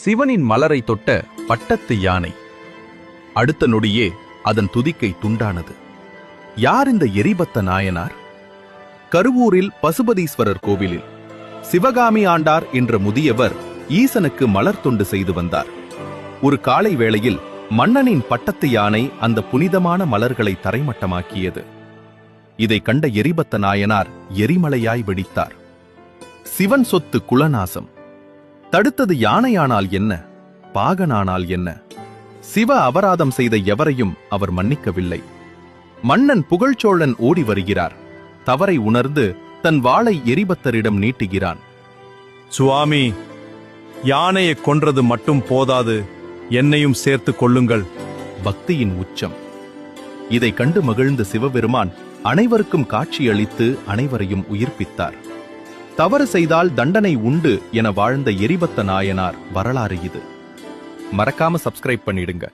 சிவனின் மலரை தொட்ட பட்டத்து யானை. அடுத்த நொடியே அதன் துதிக்கை துண்டானது. யார் இந்த எரிபத்த நாயனார்? கருவூரில் பசுபதீஸ்வரர் கோவிலில் சிவகாமி ஆண்டார் என்ற முதியவர் ஈசனுக்கு மலர் தொண்டு செய்து வந்தார். ஒரு காலை வேளையில் மன்னனின் பட்டத்து யானை அந்த புனிதமான மலர்களை தரைமட்டமாக்கியது. இதை கண்ட எரிபத்த நாயனார் எரிமலையாய் வெடித்தார். சிவன் சொத்து குலநாசம். தடுத்தது யானையானால் என்ன, பாகனானால் என்ன? சிவ அபராதம் செய்த எவரையும் அவர் மன்னிக்கவில்லை. மன்னன் புகழ்ச்சோழன் ஓடி வருகிறார். தவறை உணர்ந்து தன் வாளை எரிபத்தரிடம் நீட்டுகிறான். சுவாமி, யானையை கொன்றது மட்டும் போதாது, என்னையும் சேர்த்து கொள்ளுங்கள். பக்தியின் உச்சம். இதை கண்டு மகிழ்ந்த சிவபெருமான் அனைவருக்கும் காட்சியளித்து அனைவரையும் உயிர்ப்பித்தார். தவறு செய்தால் தண்டனை உண்டு என வாழ்ந்த எரிபத்த நாயனார் வரலாறு இது. மறக்காம சப்ஸ்கிரைப் பண்ணிடுங்க.